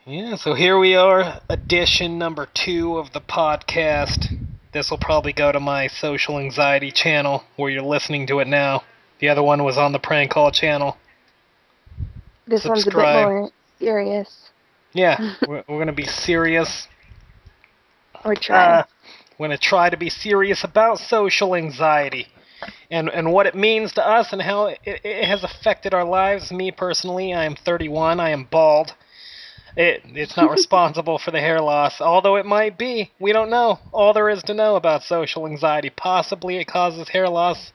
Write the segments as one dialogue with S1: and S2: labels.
S1: Yeah, so here we are, edition number 2 of the podcast. This will probably go to my social anxiety channel where you're listening to it now. The other one was on the prank call channel.
S2: This one's a bit
S1: Subscribe.
S2: more serious.
S1: Yeah, we're going to be serious.
S2: Or try.
S1: We're going to try to be serious about social anxiety and what it means to us and how it has affected our lives. Me personally, I am 31, I am bald. It's not responsible for the hair loss, although it might be. We don't know. All there is to know about social anxiety. Possibly it causes hair loss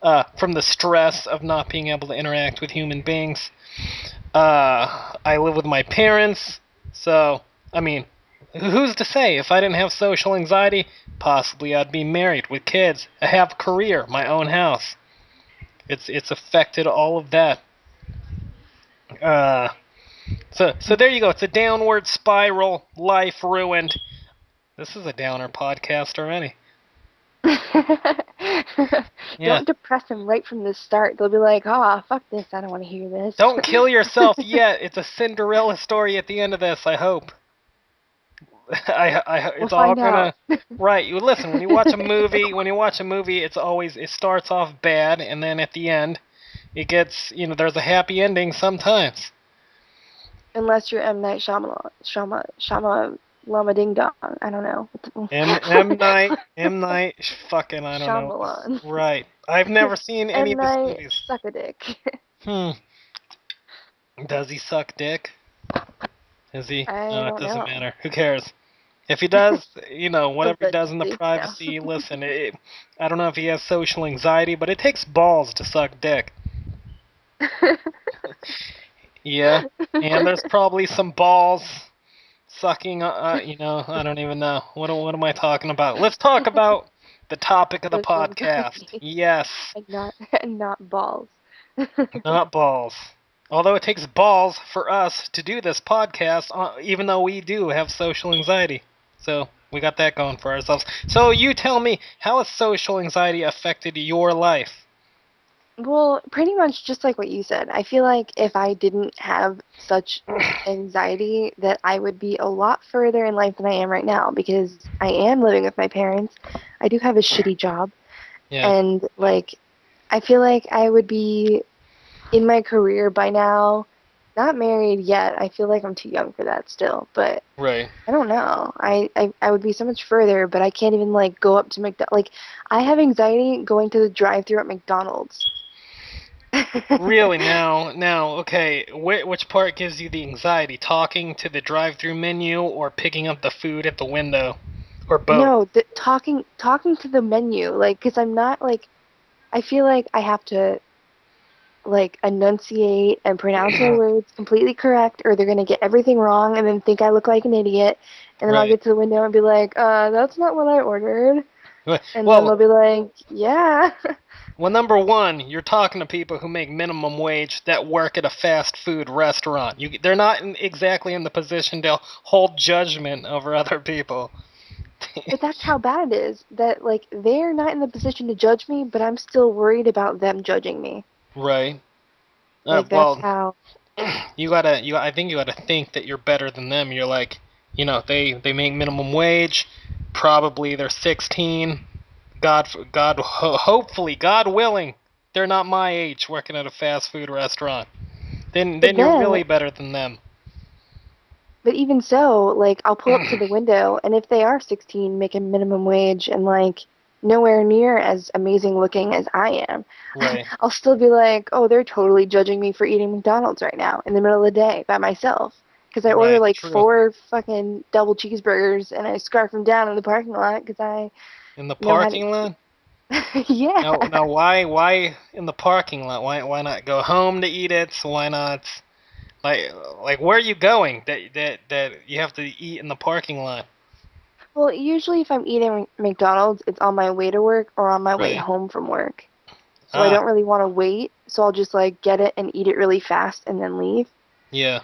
S1: from the stress of not being able to interact with human beings. I live with my parents, so, I mean, who's to say? If I didn't have social anxiety, possibly I'd be married with kids. I have a career, my own house. It's affected all of that. Uh, so there you go. It's a downward spiral. Life ruined. This is a downer podcast already. Yeah.
S2: Don't depress them right from the start. They'll be like, fuck this. I don't want to hear this.
S1: Don't kill yourself yet. It's a Cinderella story at the end of this. I hope.
S2: We'll
S1: It's all
S2: find
S1: gonna.
S2: out.
S1: Right. You listen. When you watch a movie, it starts off bad, and then at the end, it gets. There's a happy ending sometimes.
S2: Unless you're M. Night Shyamalan. Shama Lama Ding Dong. I don't know.
S1: M Night, fucking I don't know.
S2: Shyamalan.
S1: Right. I've never seen any
S2: M.
S1: of his
S2: Night
S1: movies.
S2: Suck a Dick.
S1: Hmm. Does he suck dick? Is he?
S2: I
S1: No, it
S2: don't
S1: doesn't
S2: know.
S1: matter. Who cares? If he does, whatever he does in the
S2: Allegedly,
S1: privacy, listen, I don't know if he has social anxiety, but it takes balls to suck dick. Yeah, and there's probably some balls sucking, I don't even know. What am I talking about? Let's talk about the topic of the
S2: Social
S1: podcast.
S2: anxiety
S1: Yes,
S2: and not balls.
S1: not balls. Although it takes balls for us to do this podcast, even though we do have social anxiety. So we got that going for ourselves. So you tell me, how has social anxiety affected your life?
S2: Well, pretty much just like what you said. I feel like if I didn't have such anxiety, that I would be a lot further in life than I am right now because I am living with my parents. I do have a shitty job,
S1: Yeah,
S2: and like I feel like I would be in my career by now. Not married yet. I feel like I'm too young for that still, but
S1: right.
S2: I don't know. I would be so much further, but I can't even like go up to McDonald's. Like I have anxiety going to the drive-through at McDonald's.
S1: Really? Now, okay. Which part gives you the anxiety? Talking to the drive-through menu or picking up the food at the window, or both?
S2: No, talking to the menu, like, 'cause I'm not like I feel like I have to like enunciate and pronounce my words completely correct, or they're gonna get everything wrong and then think I look like an idiot, and then I'll
S1: Right.
S2: get to the window and be like, that's not what I ordered, and then they'll
S1: Well,
S2: be like, yeah.
S1: well, number one, you're talking to people who make minimum wage that work at a fast food restaurant. They're not exactly in the position to hold judgment over other people.
S2: But that's how bad it is. That like they're not in the position to judge me, but I'm still worried about them judging me.
S1: Right.
S2: Like that's
S1: Well,
S2: how.
S1: I think you gotta think that you're better than them. You're like, they make minimum wage. Probably they're 16. Hopefully, God willing, they're not my age working at a fast food restaurant. Then
S2: But
S1: you're
S2: then,
S1: really better than them.
S2: but even so, like I'll pull up to the window, and if they are 16, making minimum wage and like nowhere near as amazing looking as I am,
S1: Right.
S2: I'll still be like, oh, they're totally judging me for eating McDonald's right now in the middle of the day by myself. Because I order
S1: Right.
S2: like
S1: True.
S2: four fucking double cheeseburgers and I scarf them down in the parking lot because I
S1: In the
S2: know how to
S1: parking lot.
S2: eat. Yeah.
S1: Now, why in the parking lot? Why not go home to eat it? Why not? Like, like, where are you going that you have to eat in the parking lot?
S2: Well, usually if I'm eating McDonald's, it's on my way to work or on my way
S1: Right.
S2: home from work. So I
S1: Ah,
S2: don't really want to wait, so I'll just like get it and eat it really fast and then leave.
S1: yeah.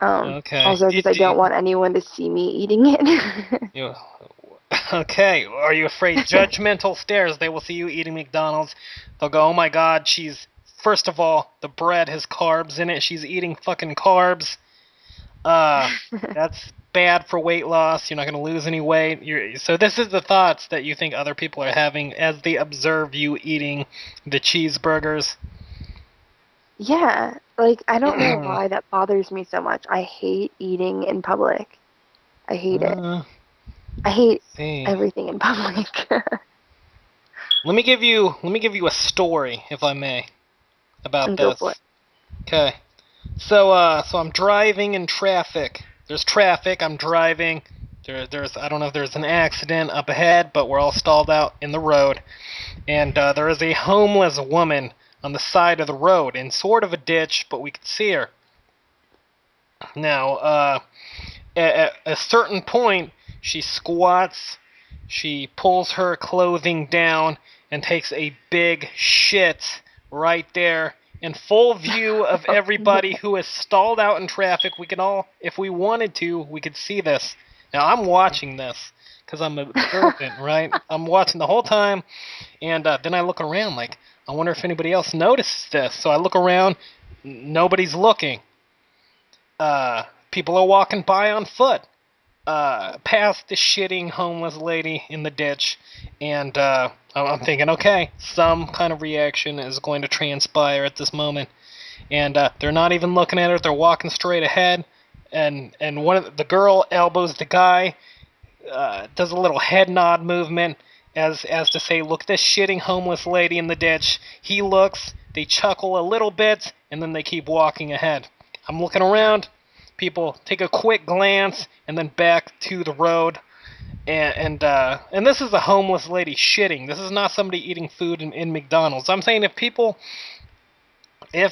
S1: Okay.
S2: Also because I don't want anyone to see me eating it.
S1: You, okay. Are you afraid judgmental stares? They will see you eating McDonald's. They'll go, "Oh my God, she's first of all, the bread has carbs in it. She's eating fucking carbs." Uh, that's bad for weight loss. You're not going to lose any weight. So this is the thoughts that you think other people are having as they observe you eating the cheeseburgers.
S2: Yeah, like I don't know why that bothers me so much. I hate eating in public. I hate it.
S1: uh,
S2: I hate
S1: see.
S2: everything in public.
S1: Let me give you a story, if I may, about
S2: And go for it.
S1: this. Okay. So I'm driving in traffic. There's traffic. I'm driving. There's I don't know if there's an accident up ahead, but we're all stalled out in the road. And there is a homeless woman on the side of the road in sort of a ditch, but we could see her. Now, at a certain point, she squats, she pulls her clothing down, and takes a big shit right there in full view of everybody who is stalled out in traffic. We can all, if we wanted to, we could see this. Now, I'm watching this because I'm observant, right? I'm watching the whole time, and then I look around like, I wonder if anybody else notices this. So I look around, nobody's looking. People are walking by on foot past the shitting homeless lady in the ditch, and I'm thinking, okay, some kind of reaction is going to transpire at this moment, and they're not even looking at her; they're walking straight ahead, and one of the girl elbows the guy, does a little head nod movement as to say, look, this shitting homeless lady in the ditch. He looks, they chuckle a little bit, and then they keep walking ahead. I'm looking around. People take a quick glance and then back to the road. And this is a homeless lady shitting. This is not somebody eating food in McDonald's. I'm saying if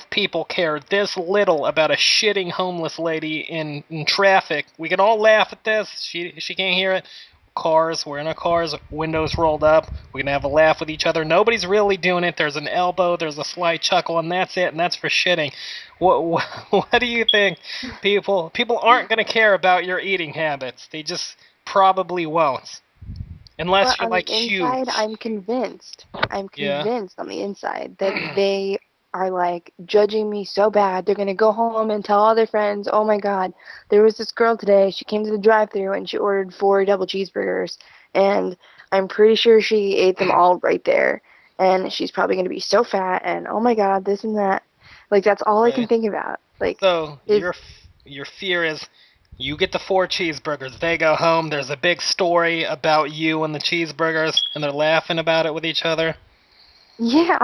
S1: people care this little about a shitting homeless lady in traffic, we can all laugh at this. She can't hear it. Cars, we're in our cars, windows rolled up. We can have a laugh with each other. Nobody's really doing it. There's an elbow, there's a slight chuckle, and that's it. And that's for shitting. What do you think? People aren't gonna care about your eating habits. They just probably won't,
S2: But
S1: unless you're
S2: on the
S1: like
S2: inside,
S1: huge.
S2: I'm convinced. I'm
S1: Yeah.
S2: convinced on the inside that they are like judging me so bad. They're gonna go home and tell all their friends, "Oh my God, there was this girl today. She came to the drive-thru and she ordered 4 double cheeseburgers, and I'm pretty sure she ate them all right there. And she's probably gonna be so fat. And oh my God, this and that." Like that's all I can
S1: Right.
S2: think about. Like,
S1: So
S2: is
S1: your fear is you get the 4 cheeseburgers. They go home. There's a big story about you and the cheeseburgers, and they're laughing about it with each other.
S2: yeah.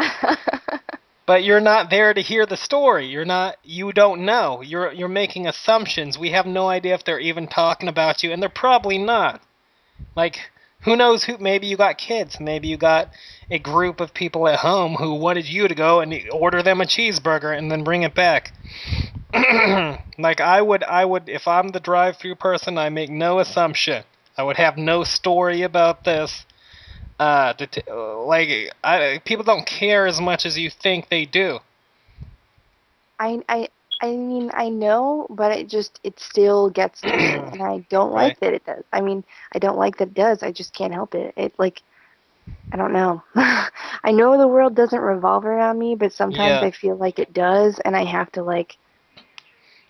S1: But you're not there to hear the story. You're not. You don't know. You're making assumptions. We have no idea if they're even talking about you, and they're probably not. Like, who knows who? Maybe you got kids. Maybe you got a group of people at home who wanted you to go and order them a cheeseburger and then bring it back. Like I would, if I'm the drive-through person, I make no assumption. I would have no story about this. People don't care as much as you think they do.
S2: I I I mean I know, but it still gets to me, and I don't
S1: Right?
S2: like that it does. I mean, I don't like that it does. I just can't help it. It like I don't know. I know the world doesn't revolve around me, but sometimes
S1: Yeah.
S2: I feel like it does, and I have to like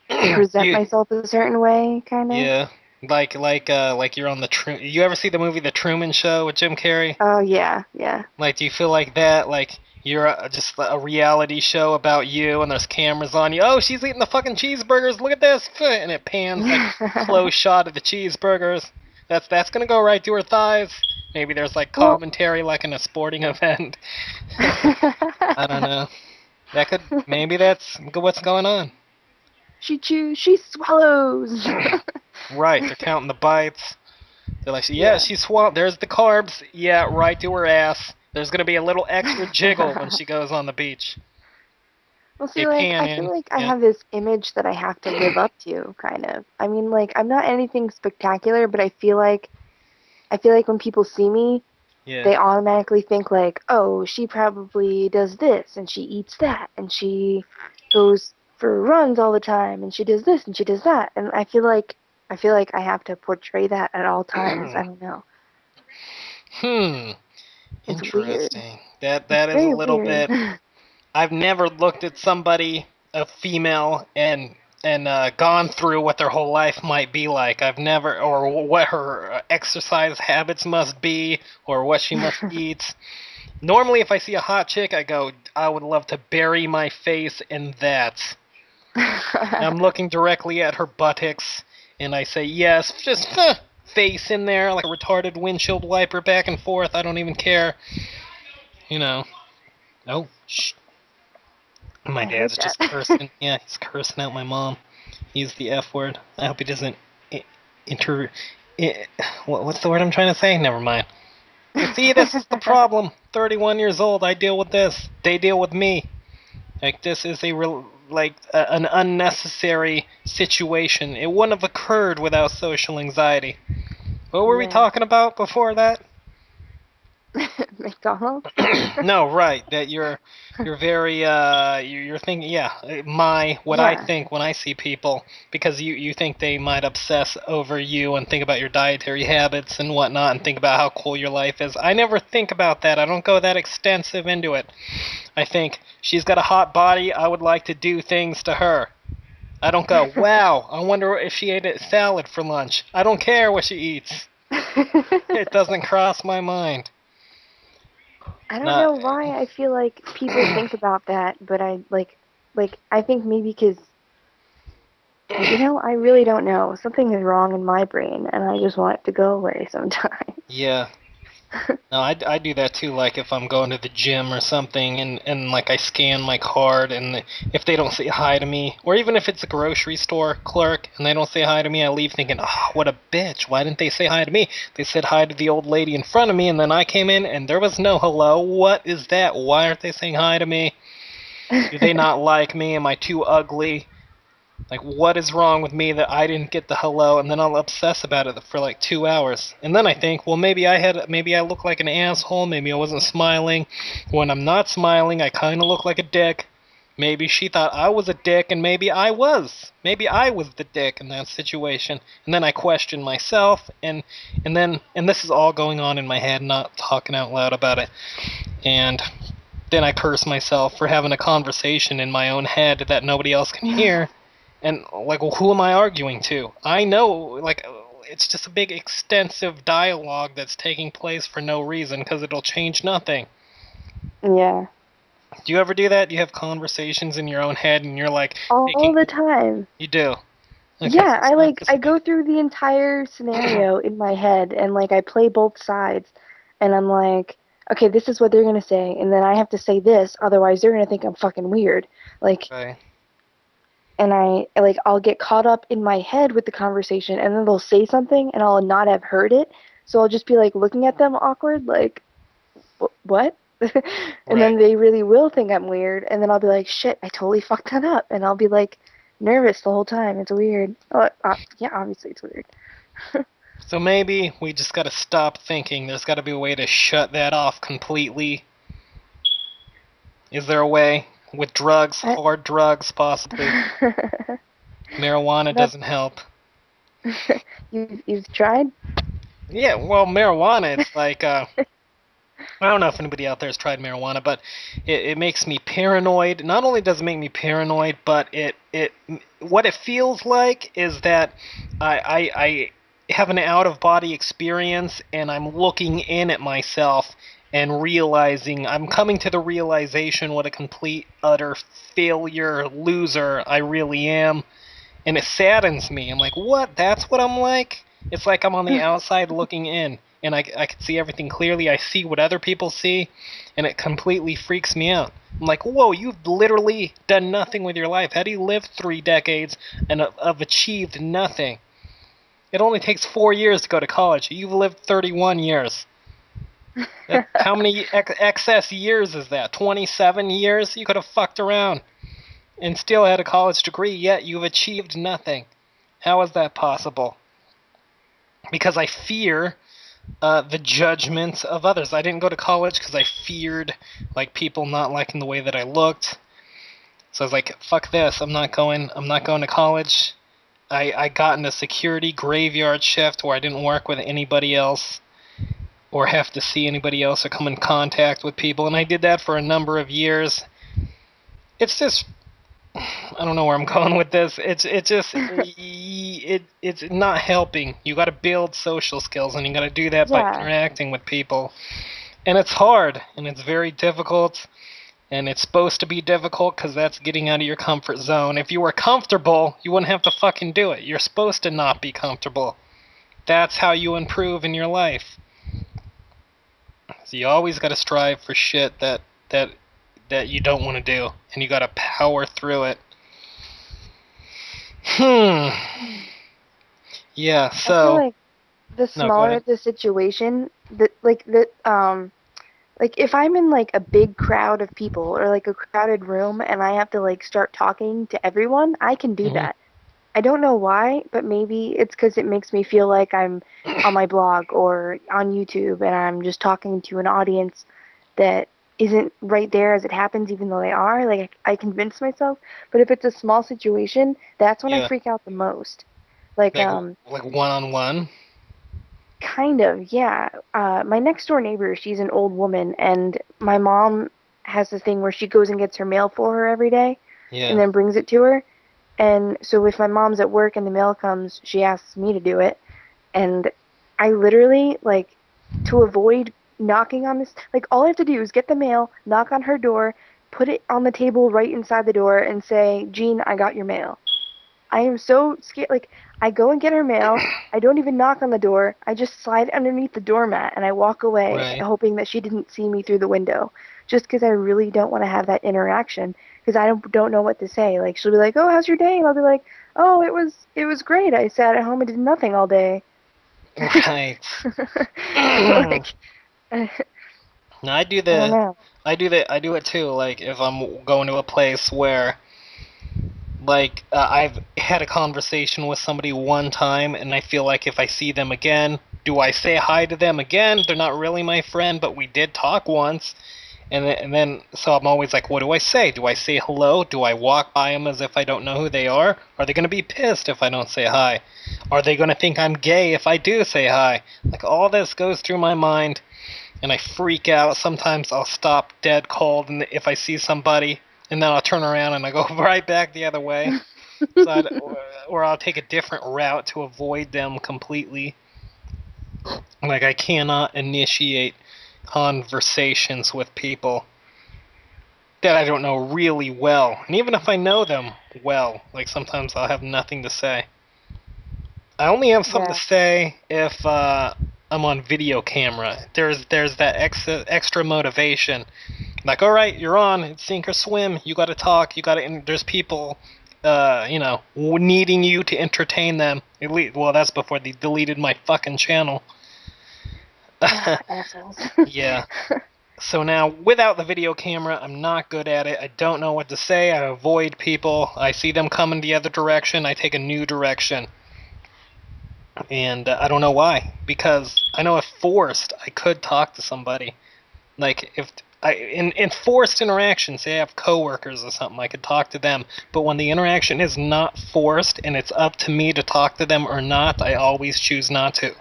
S2: present
S1: you.
S2: myself a certain way, kind of.
S1: Yeah. Like you're on the You ever see the movie The Truman Show with Jim Carrey?
S2: Oh yeah, yeah.
S1: Like, do you feel like that? Like you're just a reality show about you, and there's cameras on you. Oh, she's eating the fucking cheeseburgers. Look at this, and it pans like close shot of the cheeseburgers. That's gonna go right to her thighs. Maybe there's like
S2: Well,
S1: commentary, like in a sporting event. I don't know. That could maybe that's what's going on.
S2: she chews, she swallows.
S1: Right, they're counting the bites. They're like, yeah,
S2: Yeah.
S1: she swallowed. There's the carbs. Yeah, right to her ass. There's gonna be a little extra jiggle when she goes on the beach.
S2: Well,
S1: They
S2: see, like,
S1: pan
S2: I feel
S1: in.
S2: like I
S1: Yeah.
S2: have this image that I have to live up to, kind of. I mean, like, I'm not anything spectacular, but I feel like when people see me,
S1: Yeah.
S2: they automatically think like, oh, she probably does this and she eats that and she goes for runs all the time and she does this and she does that. And I feel like I have to portray that at all times. I don't know.
S1: Hmm.
S2: It's weird.
S1: Interesting. That
S2: It's
S1: that is a
S2: very
S1: little
S2: weird.
S1: bit. I've never looked at somebody, a female, and gone through what their whole life might be like. I've never, or what her exercise habits must be, or what she must eat. Normally, if I see a hot chick, I go, I would love to bury my face in that. I'm looking directly at her buttocks, and I say, yes, just face in there like a retarded windshield wiper back and forth. I don't even care. You know. Oh, shh. My
S2: I hate
S1: dad's
S2: that.
S1: just cursing. Yeah, he's cursing out my mom. He's the F word. I hope he doesn't inter. What's the word I'm trying to say? Never mind. You see, this is the problem. 31 years old. I deal with this. They deal with me. Like this is an unnecessary situation. It wouldn't have occurred without social anxiety. What were we
S2: Yeah.
S1: talking about before that?
S2: McDonald's?
S1: No, right. That you're very you're thinking, yeah, what I
S2: Yeah.
S1: think when I see people, because you think they might obsess over you and think about your dietary habits and whatnot and think about how cool your life is. I never think about that. I don't go that extensive into it. I think she's got a hot body. I would like to do things to her. I don't go, wow, I wonder if she ate a salad for lunch. I don't care what she eats. It doesn't cross my mind.
S2: I don't
S1: Not
S2: know why I feel like people think about that, but I think maybe because, I really don't know. Something is wrong in my brain, and I just want it to go away sometimes.
S1: yeah. No, I do that too. Like if I'm going to the gym or something, and like I scan my card, and if they don't say hi to me, or even if it's a grocery store clerk and they don't say hi to me, I leave thinking, oh, what a bitch! Why didn't they say hi to me? They said hi to the old lady in front of me, and then I came in and there was no hello. What is that? Why aren't they saying hi to me? Do they not like me? Am I too ugly? Like, what is wrong with me that I didn't get the hello? And then I'll obsess about it for like 2 hours. And then I think, well, maybe I look like an asshole. Maybe I wasn't smiling. When I'm not smiling, I kind of look like a dick. Maybe she thought I was a dick, and maybe I was. Maybe I was the dick in that situation. And then I question myself, and this is all going on in my head, not talking out loud about it. And then I curse myself for having a conversation in my own head that nobody else can hear. And like, well, who am I arguing to? I know, like, it's just a big extensive dialogue that's taking place for no reason because it'll change nothing.
S2: Yeah.
S1: Do you ever do that? Do you have conversations in your own head and you're like
S2: All
S1: taking?
S2: the time.
S1: You do. Okay,
S2: Yeah,
S1: so it's
S2: I
S1: just
S2: go through the entire scenario in my head and like I play both sides and I'm like, okay, this is what they're gonna say, and then I have to say this, otherwise they're gonna think I'm fucking weird. Like,
S1: okay.
S2: and I'll get caught up in my head with the conversation and then they'll say something and I'll not have heard it. So I'll just be like looking at them awkward, like, What? And
S1: Right.
S2: then they really will think I'm weird, and then I'll be like, shit, I totally fucked that up, and I'll be like nervous the whole time. It's weird. Oh, yeah, obviously it's weird.
S1: So maybe we just gotta stop thinking. There's gotta be a way to shut that off completely. Is there a way? With drugs,
S2: I,
S1: hard drugs, possibly. Marijuana
S2: that
S1: doesn't help.
S2: you've tried?
S1: Yeah, well, marijuana, it's like, I don't know if anybody out there has tried marijuana, but it makes me paranoid. Not only does it make me paranoid, but what it feels like is that I have an out of body experience, and I'm looking in at myself and realizing I'm coming to the realization what a complete utter failure loser I really am, and it saddens me. I'm like, what? That's what I'm like? It's like I'm on the outside looking in, and I can see everything clearly. I see what other people see, and it completely freaks me out. I'm like, whoa, you've literally done nothing with your life. How do you live 3 decades and have achieved nothing? It only takes 4 years to go to college. You've lived 31 years. How many excess years is that? 27 years? You could have fucked around and still had a college degree, yet you've achieved nothing. How is that possible? Because I fear the judgments of others. I didn't go to college because I feared like people not liking the way that I looked. So I was like, fuck this. I'm not going. I'm not going to college. I got in a security graveyard shift where I didn't work with anybody else or have to see anybody else or come in contact with people, and I did that for a number of years. It's just I don't know where I'm going with this. It's not helping. You got to build social skills, and you got to do that by
S2: Yeah,
S1: interacting with people. And it's hard, and it's very difficult, and it's supposed to be difficult because that's getting out of your comfort zone. If you were comfortable, you wouldn't have to fucking do it. You're supposed to not be comfortable. That's how you improve in your life. So you always got to strive for shit that that you don't want to do, and you got to power through it. Hmm. Yeah.
S2: I feel
S1: So
S2: like the
S1: no, go
S2: smaller
S1: ahead.
S2: the situation, like if I'm in like a big crowd of people or like a crowded room and I have to like start talking to everyone, I can do
S1: Hmm.
S2: that. I don't know why, but maybe it's because it makes me feel like I'm on my blog or on YouTube and I'm just talking to an audience that isn't right there as it happens, even though they are. Like I convince myself. But if it's a small situation, that's when I
S1: Yeah.
S2: freak out the most. Like,
S1: Like like one on one.
S2: kind of, yeah. My next door neighbor, she's an old woman, and my mom has this thing where she goes and gets her mail for her every day and
S1: Yeah.
S2: then brings it to her. And so if my mom's at work and the mail comes, she asks me to do it. And I literally, like, to avoid knocking on this, like, all I have to do is get the mail, knock on her door, put it on the table right inside the door, and say, Jean, I got your mail. I am so scared. Like, I go and get her mail. I don't even knock on the door. I just slide underneath the doormat and I walk away,
S1: Right.
S2: hoping that she didn't see me through the window. Just because I really don't want to have that interaction, because I don't know what to say. Like, she'll be like, "Oh, how's your day?" And I'll be like, "Oh, it was great. I sat at home and did nothing all day."
S1: Right.
S2: Like,
S1: Now
S2: I
S1: I do
S2: don't
S1: the
S2: know.
S1: I do it too. Like if I'm going to a place where I've had a conversation with somebody one time, and I feel like if I see them again, do I say hi to them again? They're not really my friend, but we did talk once. And then, so I'm always like, what do I say? Do I say hello? Do I walk by them as if I don't know who they are? Are they going to be pissed if I don't say hi? Are they going to think I'm gay if I do say hi? Like, all this goes through my mind, and I freak out. Sometimes I'll stop dead cold and if I see somebody, and then I'll turn around and I go right back the other way. So or I'll take a different route to avoid them completely. Like, I cannot initiate conversations with people that I don't know really well. And even if I know them well, like sometimes I'll have nothing to say. I only have something to
S2: Yeah.
S1: say if I'm on video camera. There's that extra motivation. Like, all right, you're on. It's sink or swim. You got to talk. You got to. There's people, needing you to entertain them. Well, that's before they deleted my fucking channel.
S2: Assholes.
S1: Yeah. So now, without the video camera, I'm not good at it. I don't know what to say. I avoid people. I see them coming the other direction. I take a new direction. And I don't know why. Because I know if forced, I could talk to somebody. Like, if in forced interactions, say I have coworkers or something, I could talk to them. But when the interaction is not forced and it's up to me to talk to them or not, I always choose not to.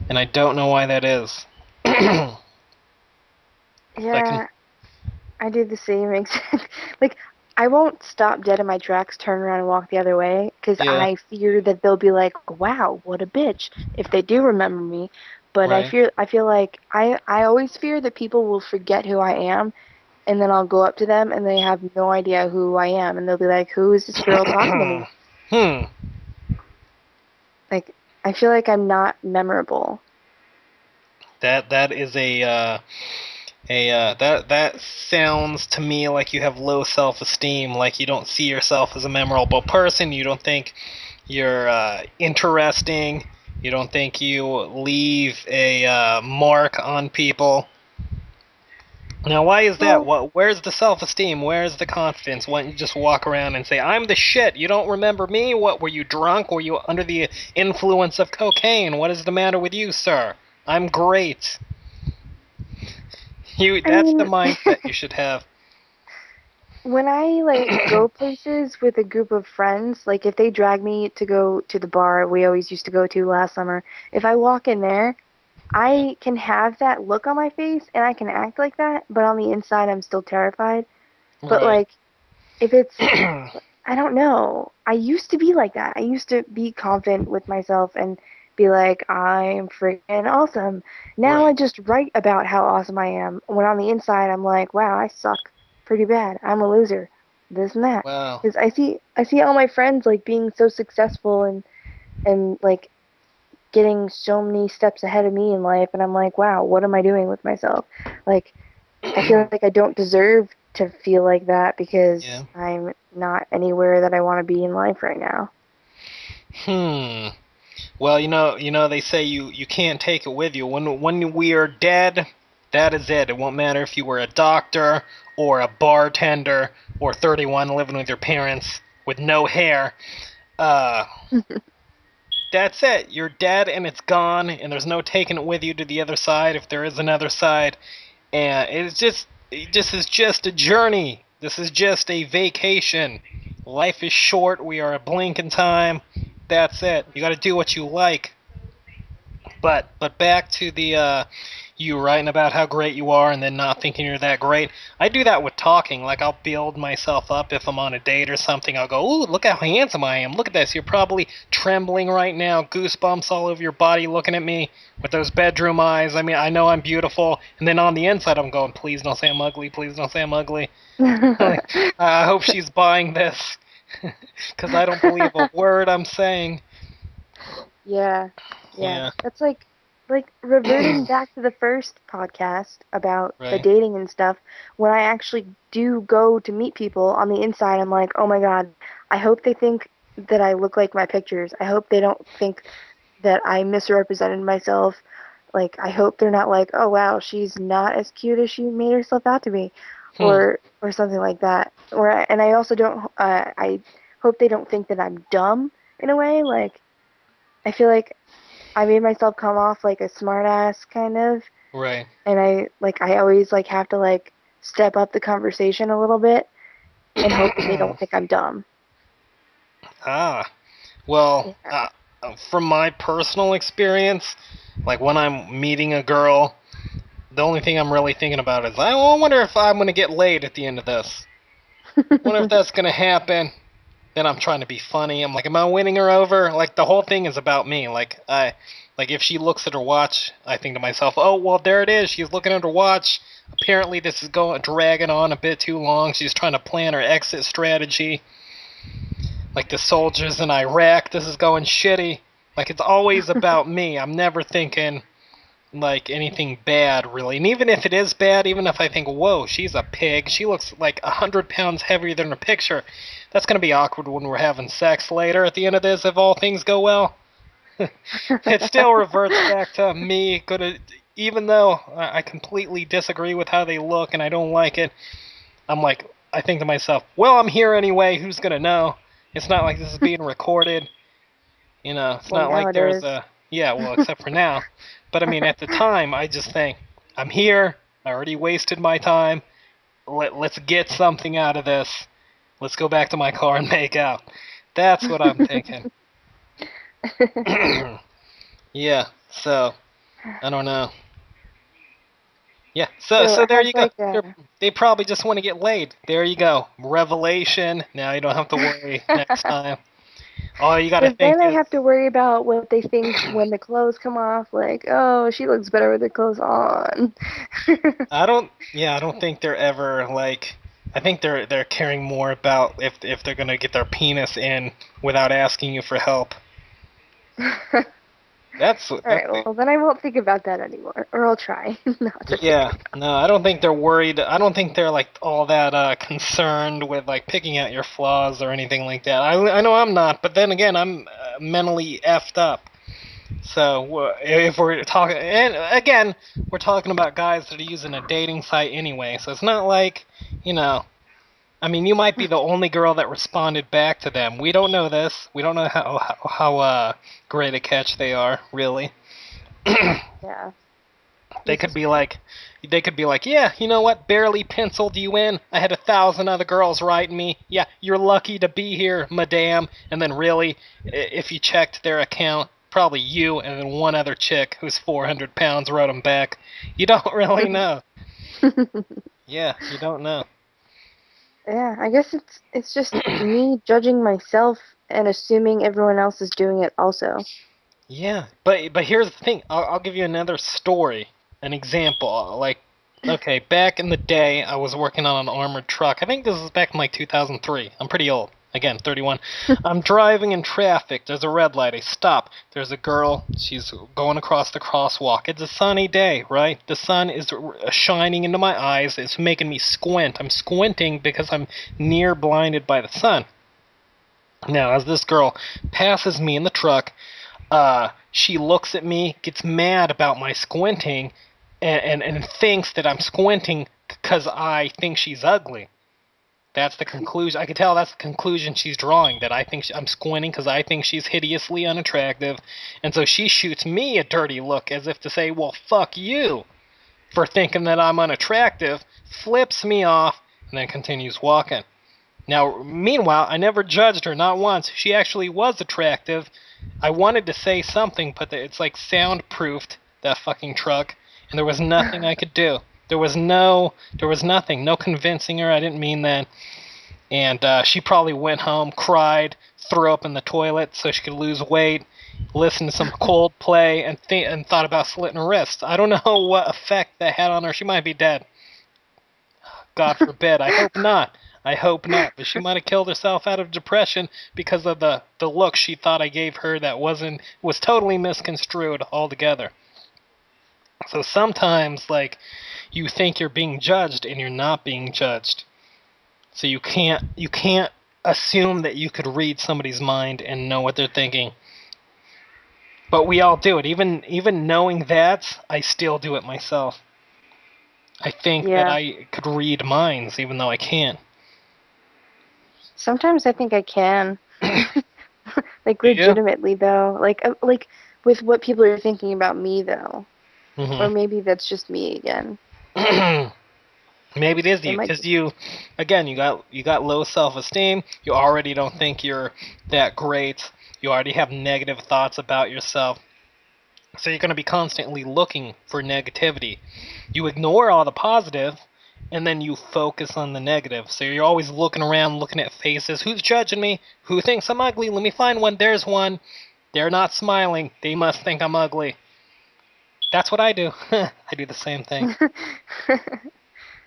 S1: And I don't know why that is. I can,
S2: Yeah, I do the same exact. Like, I won't stop dead in my tracks, turn around and walk the other way, because
S1: yeah,
S2: I fear that they'll be like, "Wow, what a bitch," if they do remember me. But
S1: right.
S2: I feel like I always fear that people will forget who I am, and then I'll go up to them and they have no idea who I am, and they'll be like, "Who is this girl talking to me?"
S1: Hmm.
S2: Like, I feel like I'm not memorable.
S1: That is that sounds to me like you have low self-esteem. Like you don't see yourself as a memorable person. You don't think you're interesting. You don't think you leave a mark on people. Now, why is that?
S2: Well,
S1: What? Where's the self-esteem? Where's the confidence? Why don't you just walk around and say, "I'm the shit"? You don't remember me? What? Were you drunk? Were you under the influence of cocaine? What is the matter with you, sir? I'm great. You.
S2: I
S1: That's the
S2: mean,
S1: mindset you should have.
S2: when I like go places with a group of friends, like if they drag me to go to the bar we always used to go to last summer, if I walk in there,
S1: Yeah.
S2: I can have that look on my face and I can act like that, but on the inside I'm still terrified. But
S1: Right.
S2: like if it's, I don't know. I used to be like that. I used to be confident with myself and be like, I'm freaking awesome. Now I
S1: Right.
S2: just write about how awesome I am. When on the inside, I'm like, wow, I suck pretty bad. I'm a loser. This and that.
S1: Well,
S2: Because I see all my friends like being so successful and like getting so many steps ahead of me in life, and I'm like, wow, what am I doing with myself? Like, I feel like I don't deserve to feel like that because
S1: yeah.
S2: I'm not anywhere that I want to be in life right now.
S1: Hmm. Well, they say you can't take it with you. When we are dead, that is it. It won't matter if you were a doctor or a bartender or 31 living with your parents with no hair. Uh, that's it. You're dead and it's gone, and there's no taking it with you to the other side if there is another side. And this is just a journey. This is just a vacation. Life is short. We are a blink in time. That's it. You got to do what you like. But back to the you writing about how great you are and then not thinking you're that great. I do that with talking. Like I'll build myself up if I'm on a date or something. I'll go, "Ooh, look how handsome I am. Look at this. You're probably trembling right now, goosebumps all over your body looking at me with those bedroom eyes. I mean, I know I'm beautiful." And then on the inside I'm going, "Please don't say I'm ugly. Please don't say I'm ugly." Like, I hope she's buying this cuz I don't believe a word I'm saying.
S2: Yeah, yeah.
S1: Yeah.
S2: That's like reverting back to the first podcast about the
S1: Right.
S2: dating and stuff. When I actually do go to meet people on the inside, I'm like, oh my God, I hope they think that I look like my pictures. I hope they don't think that I misrepresented myself. Like, I hope they're not like, oh wow, she's not as cute as she made herself out to be,
S1: Hmm.
S2: or something like that. And I also don't. I hope they don't think that I'm dumb in a way. Like, I feel like I made myself come off like a smartass kind of,
S1: Right.
S2: and I always like have to like step up the conversation a little bit and hope that they don't think I'm dumb.
S1: Ah, well,
S2: Yeah.
S1: from my personal experience, like when I'm meeting a girl, the only thing I'm really thinking about is, I wonder if I'm gonna get laid at the end of this. Wonder if that's gonna happen. Then I'm trying to be funny. I'm like, am I winning her over? Like the whole thing is about me. Like if she looks at her watch, I think to myself, oh well, there it is. She's looking at her watch. Apparently, this is going dragging on a bit too long. She's trying to plan her exit strategy. Like the soldiers in Iraq, this is going shitty. Like it's always about me. I'm never thinking like anything bad really. And even if it is bad, even if I think, whoa, she's a pig, she looks like 100 pounds heavier than her picture, that's gonna be awkward when we're having sex later at the end of this if all things go well. It still reverts back to me gonna even though I completely disagree with how they look and I don't like it, I'm like, I think to myself, well, I'm here anyway. Who's gonna know? It's not like this is being recorded. It's
S2: Well,
S1: not
S2: now
S1: like
S2: it
S1: there's
S2: is.
S1: a yeah. Well, except for now. But I mean, at the time, I just think I'm here. I already wasted my time. Let's get something out of this. Let's go back to my car and make out. That's what I'm thinking. Yeah. So I don't know. Yeah. So
S2: So
S1: so there
S2: has
S1: you go.
S2: like
S1: They probably just want to get laid. There you go. Revelation. Now you don't have to worry next time. All you got to
S2: because
S1: think
S2: then I
S1: is,
S2: have to worry about what they think when the clothes come off. Like, oh, she looks better with the clothes on.
S1: I don't think they're ever like. I think they're caring more about if they're gonna get their penis in without asking you for help.
S2: All
S1: That's
S2: right, well then I won't think about that anymore, or I'll try not to think
S1: yeah.
S2: about.
S1: No, I don't think they're worried. I don't think they're like all that concerned with like picking out your flaws or anything like that. I know I'm not, but then again, I'm mentally effed up. So if we're talking, and again, we're talking about guys that are using a dating site anyway. So it's not like, you know, I mean, you might be the only girl that responded back to them. We don't know this. We don't know how great a catch they are, really.
S2: Yeah,
S1: They
S2: this
S1: could
S2: is
S1: be
S2: true.
S1: like, they could be like, yeah, you know what? Barely penciled you in. I had 1,000 other girls writing me. Yeah, you're lucky to be here, madame. And then really, if you checked their account, probably you and then one other chick who's 400 pounds wrote them back. You don't really know. Yeah, you don't know.
S2: Yeah, I guess it's just me judging myself and assuming everyone else is doing it also.
S1: Yeah, but here's the thing. I'll give you another story, an example. Like, okay, back in the day, I was working on an armored truck. I think this is back in like 2003. I'm pretty old. Again, 31. I'm driving in traffic. There's a red light. I stop. There's a girl. She's going across the crosswalk. It's a sunny day, right? The sun is shining into my eyes. It's making me squint. I'm squinting because I'm near blinded by the sun. Now, as this girl passes me in the truck, she looks at me, gets mad about my squinting, and thinks that I'm squinting because I think she's ugly. That's the conclusion. I can tell that's the conclusion she's drawing, that I think I'm squinting because I think she's hideously unattractive. And so she shoots me a dirty look as if to say, well, fuck you for thinking that I'm unattractive, flips me off, and then continues walking. Now, meanwhile, I never judged her, not once. She actually was attractive. I wanted to say something, but it's like soundproofed, that fucking truck, and there was nothing I could do. There was nothing, no convincing her. I didn't mean that. And she probably went home, cried, threw up in the toilet so she could lose weight, listened to some Coldplay, and thought about slitting her wrists. I don't know what effect that had on her. She might be dead. God forbid. I hope not. I hope not. But she might have killed herself out of depression because of the look she thought I gave her that was totally misconstrued altogether. So sometimes like you think you're being judged and you're not being judged. So you can't assume that you could read somebody's mind and know what they're thinking. But we all do it. Even knowing that, I still do it myself. I think that
S2: Yeah.
S1: I could read minds even though I can't.
S2: Sometimes I think I can. Like
S1: Yeah.
S2: legitimately though. Like with what people are thinking about me though. Or
S1: Mhm.
S2: maybe that's just me again.
S1: Maybe it is
S2: It
S1: you,
S2: might
S1: because
S2: just be.
S1: again, you got low self-esteem. You already don't think you're that great. You already have negative thoughts about yourself. So you're going to be constantly looking for negativity. You ignore all the positive, and then you focus on the negative. So you're always looking around, looking at faces. Who's judging me? Who thinks I'm ugly? Let me find one. There's one. They're not smiling. They must think I'm ugly. That's what I do. I do the same thing.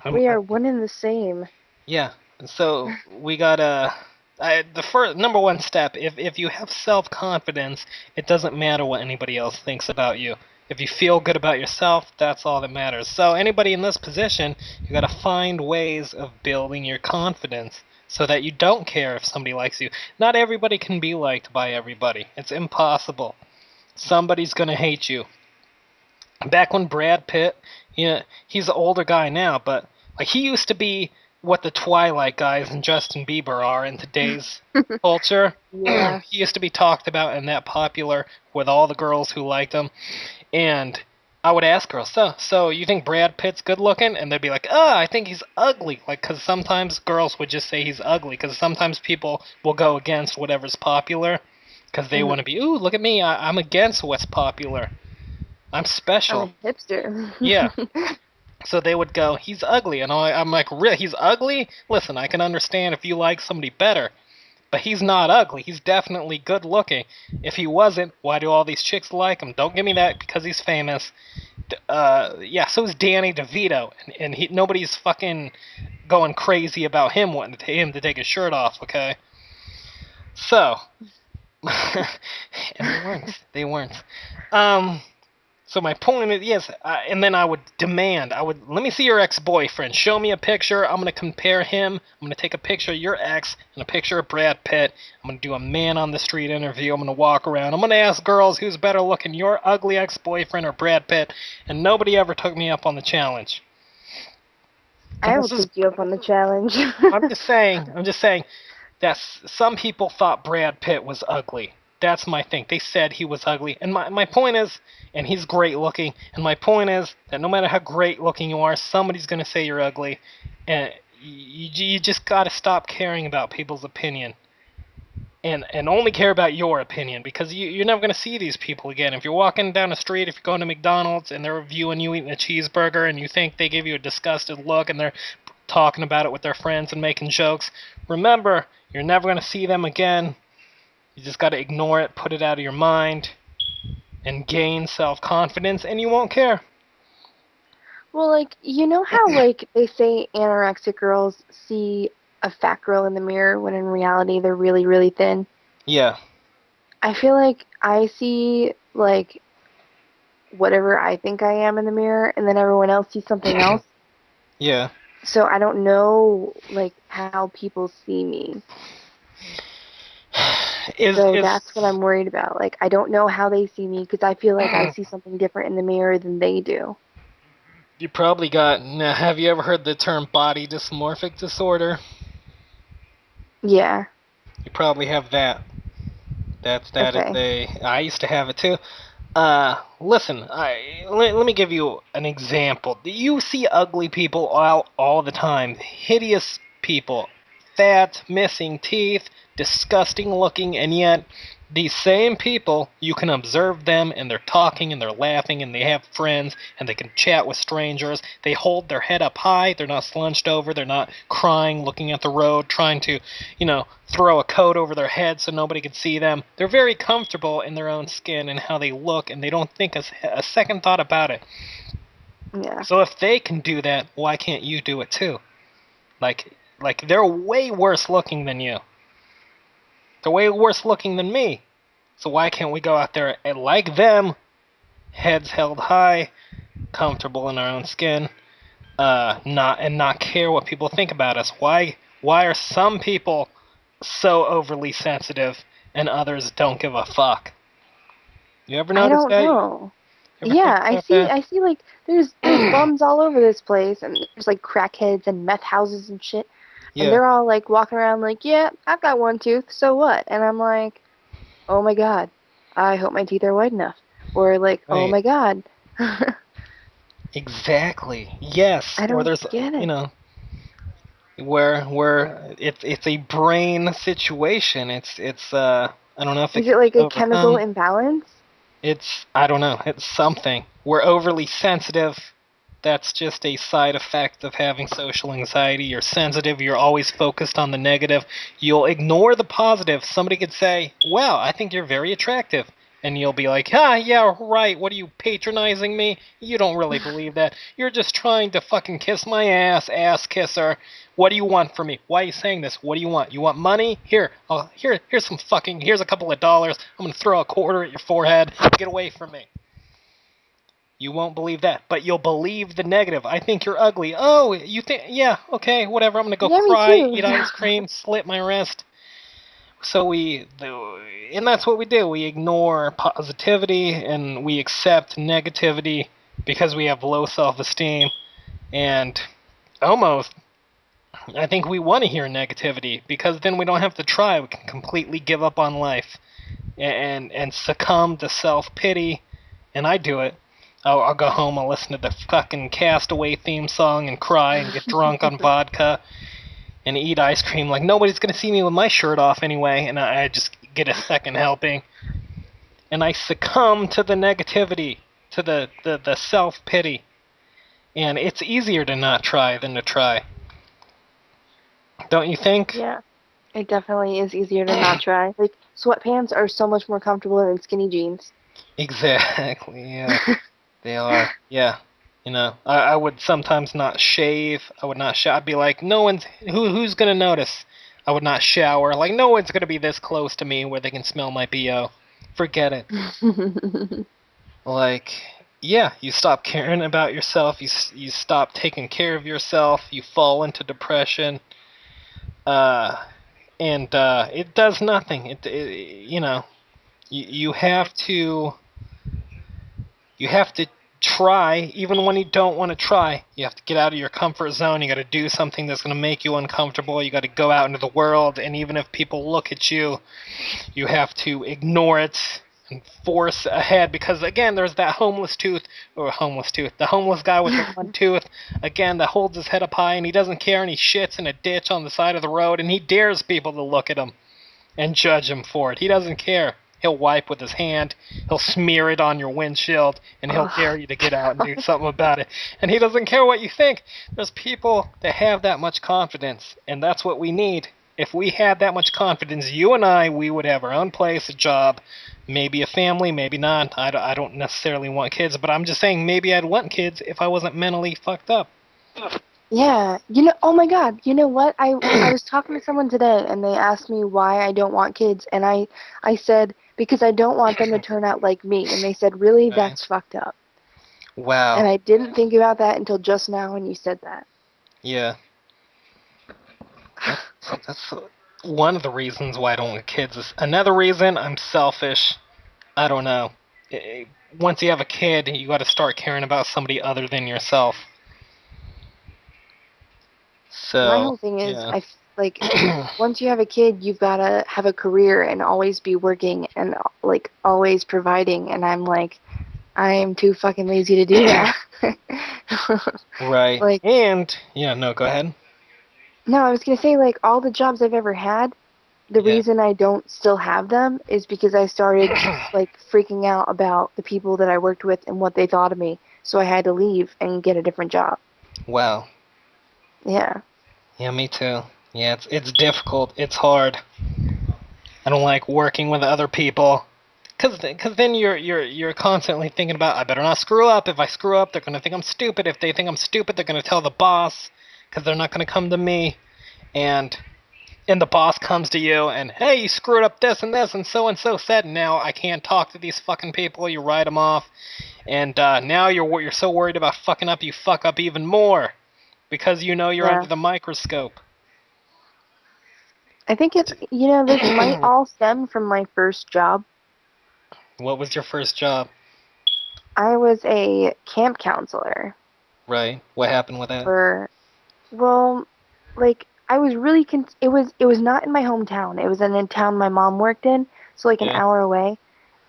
S1: I'm,
S2: We
S1: I'm
S2: are one and the same.
S1: Yeah. So we gotta. The first number one step, if you have self confidence, it doesn't matter what anybody else thinks about you. If you feel good about yourself, that's all that matters. So anybody in this position, you gotta find ways of building your confidence so that you don't care if somebody likes you. Not everybody can be liked by everybody. It's impossible. Somebody's gonna hate you. Back when Brad Pitt, he's an older guy now, but like he used to be what the Twilight guys and Justin Bieber are in today's culture.
S2: Yeah.
S1: He used to be talked about and that popular with all the girls who liked him. And I would ask girls, so you think Brad Pitt's good looking? And they'd be like, oh, I think he's ugly. Like, because sometimes girls would just say he's ugly, because sometimes people will go against whatever's popular, because they want
S2: Mhm.
S1: to be, ooh, look at me, I'm against what's popular. I'm
S2: I'm
S1: special.
S2: a hipster.
S1: Yeah. So they would go, he's ugly. And I'm like, really? He's ugly? Listen, I can understand if you like somebody better, but he's not ugly. He's definitely good looking. If he wasn't, why do all these chicks like him? Don't give me that because he's famous. Yeah, so is Danny DeVito. And nobody's fucking going crazy about him wanting him to take his shirt off, okay? So, and they weren't. They weren't. Um, So my point is, yes, and then I would demand, let me see your ex-boyfriend. Show me a picture. I'm gonna compare him. I'm gonna take a picture of your ex and a picture of Brad Pitt. I'm gonna do a man on the street interview. I'm gonna walk around. I'm gonna ask girls who's better looking, your ugly ex-boyfriend or Brad Pitt, and nobody ever took me up on the challenge. And
S2: I will
S1: this is,
S2: take you up on the challenge.
S1: I'm just saying, that some people thought Brad Pitt was ugly. That's my thing. They said he was ugly. And my point is, and he's great looking, and my point is that no matter how great looking you are, somebody's going to say you're ugly. And you just got to stop caring about people's opinion. And only care about your opinion, because you're never going to see these people again. If you're walking down the street, if you're going to McDonald's and they're viewing you eating a cheeseburger and you think they give you a disgusted look and they're talking about it with their friends and making jokes. Remember, you're never going to see them again. You just got to ignore it, put it out of your mind, and gain self-confidence, and you won't care.
S2: Well, like, you know how, like, they say anorexic girls see a fat girl in the mirror when in reality they're really, really thin?
S1: Yeah.
S2: I feel like I see, like, whatever I think I am in the mirror, and then everyone else sees something else.
S1: Yeah.
S2: So I don't know, like, how people see me. So
S1: Is
S2: that's what I'm worried about. Like, I don't know how they see me because I feel like I see something different in the mirror than they do.
S1: You probably got. Now, have you ever heard the term body dysmorphic disorder?
S2: Yeah.
S1: You probably have that. That is
S2: Okay.
S1: a. I used to have it too. Listen. Let me give you an example. You see ugly people all the time. Hideous people, fat, missing teeth, disgusting looking, and yet these same people, you can observe them and they're talking and they're laughing and they have friends and they can chat with strangers. They hold their head up high. They're not slunched over. They're not crying, looking at the road, trying to, throw a coat over their head so nobody can see them. They're very comfortable in their own skin and how they look, and they don't think a second thought about it.
S2: Yeah.
S1: So if they can do that, why can't you do it too? Like they're way worse looking than you. They're way worse looking than me. So why can't we go out there and like them, heads held high, comfortable in our own skin, not care what people think about us? Why are some people so overly sensitive and others don't give a fuck? You ever
S2: I
S1: notice
S2: don't
S1: that? You
S2: know.
S1: ever think
S2: Yeah, I
S1: about
S2: see
S1: that?
S2: I see like there's bums all over this place and there's like crackheads and meth houses and shit. And
S1: Yeah.
S2: they're all like walking around like, "Yeah, I've got one tooth, so what?" And I'm like, "Oh my God. I hope my teeth are white enough." Or like, "Oh
S1: Right.
S2: my God."
S1: Exactly. Yes.
S2: I
S1: Or
S2: don't
S1: there's
S2: get it.
S1: where it's a brain situation. It's I don't know if it
S2: Is
S1: can
S2: it
S1: be
S2: like a chemical
S1: overcome.
S2: imbalance?
S1: It's I don't know. It's something. We're overly sensitive. That's just a side effect of having social anxiety. You're sensitive. You're always focused on the negative. You'll ignore the positive. Somebody could say, "Wow, I think you're very attractive." And you'll be like, "Ah, yeah, right. What are you patronizing me? You don't really believe that. You're just trying to fucking kiss my ass kisser. What do you want from me? Why are you saying this? What do you want? You want money? Here's some fucking, here's a couple of dollars. I'm gonna throw a quarter at your forehead. Get away from me." You won't believe that, but you'll believe the negative. "I think you're ugly." "Oh, you think? Yeah, okay, whatever. I'm gonna go
S2: Yeah, me
S1: cry,
S2: too.
S1: eat ice cream, slit my wrist." So and that's what we do. We ignore positivity and we accept negativity because we have low self-esteem, and almost I think we want to hear negativity because then we don't have to try. We can completely give up on life and succumb to self-pity, and I do it. I'll go home, I'll listen to the fucking Castaway theme song and cry and get drunk on vodka and eat ice cream like nobody's gonna see me with my shirt off anyway, and I just get a second helping. And I succumb to the negativity, to the self-pity. And it's easier to not try than to try. Don't you think?
S2: Yeah, it definitely is easier to not try. Like, sweatpants are so much more comfortable than skinny jeans.
S1: Exactly, yeah. They are. Yeah. I would sometimes not shave. I would not shower. I'd be like, no one's who's gonna notice. I would not shower. Like, no one's gonna be this close to me where they can smell my bo. Forget it. Like, yeah, you stop caring about yourself. You stop taking care of yourself. You fall into depression. Uh, and it does nothing. You have to try even when you don't want to try. You have to get out of your comfort zone. You got to do something that's going to make you uncomfortable. You got to go out into the world, and even if people look at you, you have to ignore it and force ahead, because again, there's that the homeless guy with the one tooth, again, that holds his head up high and he doesn't care, and he shits in a ditch on the side of the road, and he dares people to look at him and judge him for it. He doesn't care. He'll wipe with his hand, he'll smear it on your windshield, and he'll dare
S2: Ugh.
S1: you to get out and do something about it. And he doesn't care what you think. There's people that have that much confidence, and that's what we need. If we had that much confidence, you and I, we would have our own place, a job, maybe a family, maybe not. I don't necessarily want kids, but I'm just saying maybe I'd want kids if I wasn't mentally fucked up.
S2: Yeah, oh my God, you know what? I was talking to someone today and they asked me why I don't want kids and I said because I don't want them to turn out like me and they said, "Really?
S1: Right.
S2: That's fucked up." And
S1: Wow.
S2: I didn't think about that until just now when you said that.
S1: Yeah. That's that's one of the reasons why I don't want kids. Is another reason I'm selfish. I don't know. Once you have a kid, you got to start caring about somebody other than yourself.
S2: My
S1: So
S2: whole thing is
S1: yeah.
S2: like once you have a kid, you've got to have a career and always be working and like always providing and I'm like I am too fucking lazy to do that.
S1: Right.
S2: Like
S1: And yeah, no, go ahead.
S2: no, I was gonna say like all the jobs I've ever had, the
S1: Yeah.
S2: reason I don't still have them is because I started like freaking out about the people that I worked with and what they thought of me. So I had to leave and get a different job.
S1: Wow.
S2: Yeah.
S1: Yeah, me too. Yeah, it's difficult. It's hard. I don't like working with other people. Cause then you're constantly thinking about I better not screw up. If I screw up, they're gonna think I'm stupid. If they think I'm stupid, they're gonna tell the boss. Cause they're not gonna come to me. And the boss comes to you and hey, you screwed up this and so said. And now I can't talk to these fucking people. You write them off. And now you're so worried about fucking up, you fuck up even more because you know you're under
S2: Yeah.
S1: the microscope.
S2: I think it's, this might all stem from my first job.
S1: What was your first job?
S2: I was a camp counselor
S1: Right. What happened with that?
S2: for, well, like I was really it was not in my hometown. It was in a town my mom worked in, so like an
S1: Yeah.
S2: hour away.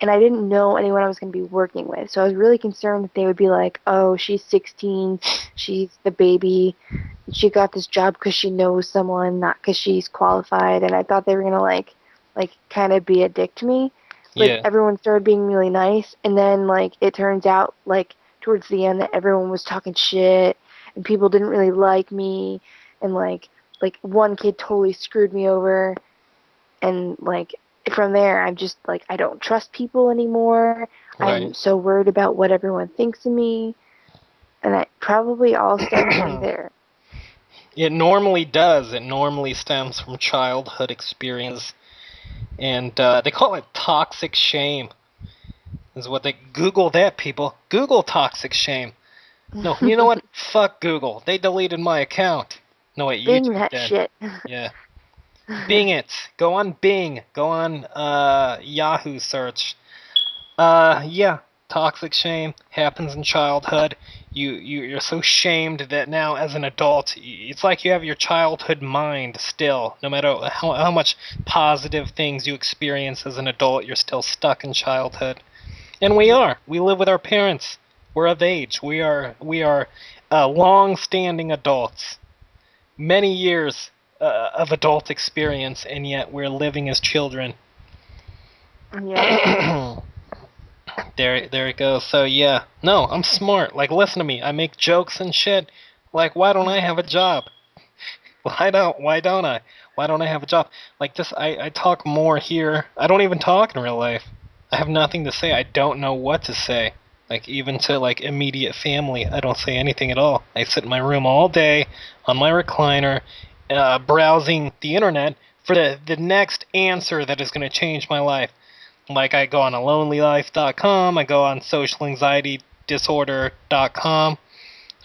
S2: And I didn't know anyone I was going to be working with. So I was really concerned that they would be like, "Oh, she's 16, she's the baby. She got this job because she knows someone, not because she's qualified." And I thought they were going to like kind of be a dick to me. Like
S1: Yeah.
S2: everyone started being really nice, and then like it turns out like towards the end that everyone was talking shit and people didn't really like me and like one kid totally screwed me over and like from there I'm just like I don't trust people anymore.
S1: Right.
S2: I'm so worried about what everyone thinks of me and that probably all stems from there.
S1: It normally does. It normally stems from childhood experience, and they call it toxic shame. Is what they Google that, people. Google toxic shame. No, you know what? Fuck Google. They deleted my account. No, wait,
S2: Bing
S1: YouTube
S2: that
S1: did.
S2: shit.
S1: Yeah. Bing it. Go on Bing. Go on Yahoo search. Yeah. Toxic shame happens in childhood. You're so shamed that now as an adult, it's like you have your childhood mind still. No matter how much positive things you experience as an adult, you're still stuck in childhood. And we are. We live with our parents. We're of age. We are long-standing adults. Many years of adult experience, and yet we're living as children.
S2: Yep.
S1: There it goes. So yeah, no, I'm smart. Like, listen to me. I make jokes and shit. Like, why don't I have a job? Why don't I? Why don't I have a job? Like this, I talk more here. I don't even talk in real life. I have nothing to say. I don't know what to say. Like even to like immediate family, I don't say anything at all. I sit in my room all day on my recliner, browsing the internet for the next answer that is going to change my life. Like I go on alonelylife.com, I go on socialanxietydisorder.com.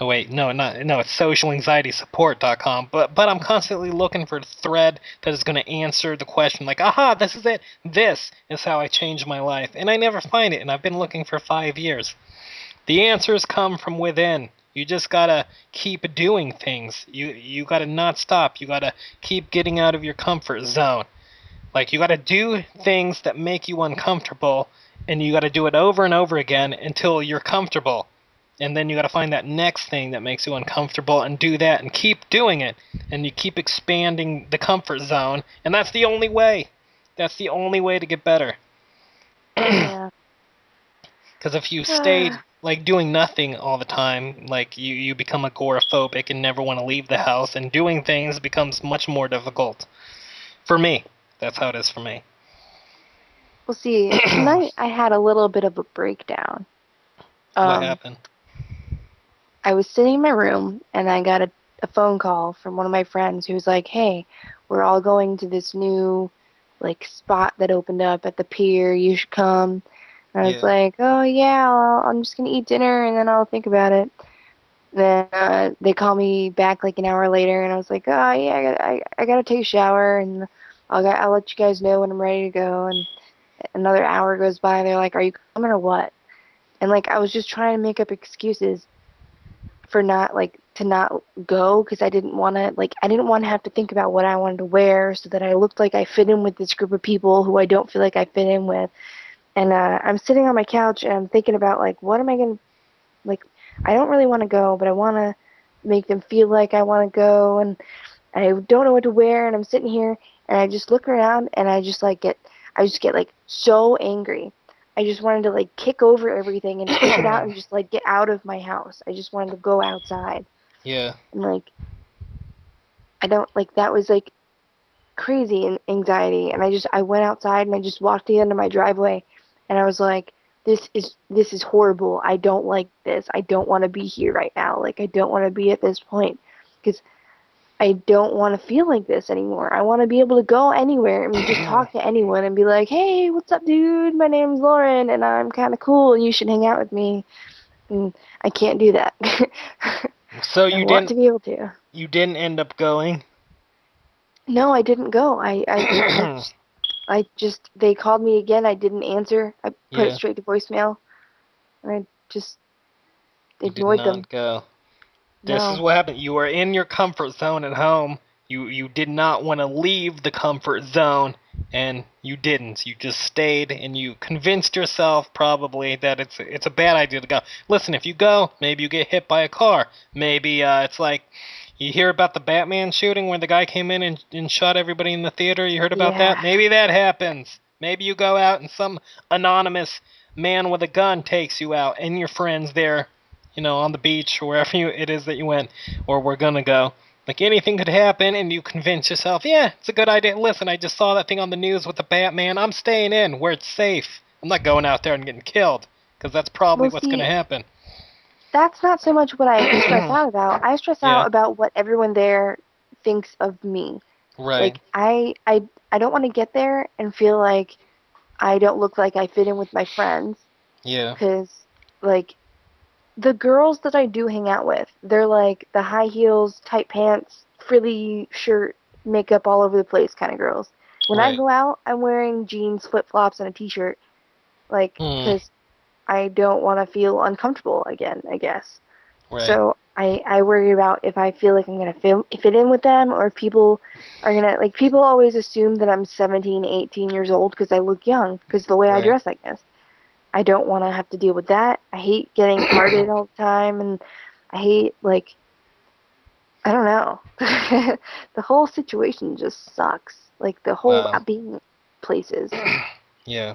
S1: Oh wait, no, it's socialanxietysupport.com. But I'm constantly looking for a thread that is going to answer the question like, aha, this is it. This is how I changed my life. And I never find it, and I've been looking for 5 years. The answers come from within. You just gotta keep doing things. You gotta not stop. You gotta keep getting out of your comfort zone. Like you gotta do things that make you uncomfortable, and you gotta do it over and over again until you're comfortable. And then you gotta find that next thing that makes you uncomfortable and do that and keep doing it. And you keep expanding the comfort zone, and that's the only way. That's the only way to get better.
S2: Yeah.
S1: Because if you stayed like doing nothing all the time, like you become agoraphobic and never want to leave the house, and doing things becomes much more difficult. For me, that's how it is for me.
S2: Well, see, tonight I had a little bit of a breakdown.
S1: What
S2: Um,
S1: happened?
S2: I was sitting in my room and I got a phone call from one of my friends who was like, "Hey, we're all going to this new like spot that opened up at the pier. You should come." And I was
S1: Yeah.
S2: like, "Oh yeah, I'm just gonna eat dinner and then I'll think about it." Then they call me back like an hour later, and I was like, "Oh yeah, I gotta take a shower, and I'll let you guys know when I'm ready to go." And another hour goes by, and they're like, "Are you coming or what?" And like I was just trying to make up excuses for not like to not go because I didn't want to have to think about what I wanted to wear so that I looked like I fit in with this group of people who I don't feel like I fit in with. And I'm sitting on my couch and I'm thinking about like what am I gonna like I don't really want to go, but I want to make them feel like I want to go, and I don't know what to wear, and I'm sitting here and I just look around and I just get like so angry. I just wanted to like kick over everything and push it out and just like get out of my house. I just wanted to go outside.
S1: Yeah.
S2: And like I don't like that was like crazy and anxiety, and I went outside and I just walked to the end of my driveway and I was like this is horrible. I don't like this. I don't want to be here right now. Like I don't want to be at this point because I don't want to feel like this anymore. I want to be able to go anywhere and just talk to anyone and be like, "Hey, what's up, dude? My name's Lauren and I'm kind of cool and you should hang out with me." And I can't do that.
S1: So
S2: And I want to be able to.
S1: you didn't end up going?
S2: No, I didn't go. I just they called me again. I didn't answer. I put it
S1: Yeah.
S2: straight to voicemail, and I just
S1: You did
S2: ignored them.
S1: not go. This is
S2: No.
S1: what happened. You were in your comfort zone at home. You did not want to leave the comfort zone, and you didn't. You just stayed, and you convinced yourself probably that it's a bad idea to go. Listen, if you go, maybe you get hit by a car. Maybe it's like you hear about the Batman shooting where the guy came in and shot everybody in the theater. You heard about that?
S2: Yeah.
S1: Maybe that happens. Maybe you go out and some anonymous man with a gun takes you out, and your friends there, on the beach or wherever it is that you went or we're gonna go. Like anything could happen, and you convince yourself, yeah, it's a good idea. Listen, I just saw that thing on the news with the Batman. I'm staying in where it's safe. I'm not going out there and getting killed, because that's probably
S2: Well,
S1: what's gonna
S2: see,
S1: happen.
S2: that's not so much what I stress out about. I stress
S1: Yeah,
S2: out about what everyone there thinks of me.
S1: right.
S2: Like I don't want to get there and feel like I don't look like I fit in with my friends
S1: Yeah,
S2: because like the girls that I do hang out with, they're like the high heels, tight pants, frilly shirt, makeup all over the place kind of girls. When I
S1: right.
S2: go out, I'm wearing jeans, flip-flops, and a t-shirt, like,
S1: Hmm,
S2: because I don't want to feel uncomfortable again, I guess.
S1: right,
S2: So I worry about if I feel like I'm gonna fit in with them, or if people are gonna like people always assume that I'm 17, 18 years old because I look young because the way I
S1: right.
S2: dress, I guess. I don't want to have to deal with that. I hate getting carded all the time, and I hate like I don't know. The whole situation just sucks. Like the whole
S1: Wow.
S2: being places.
S1: Yeah,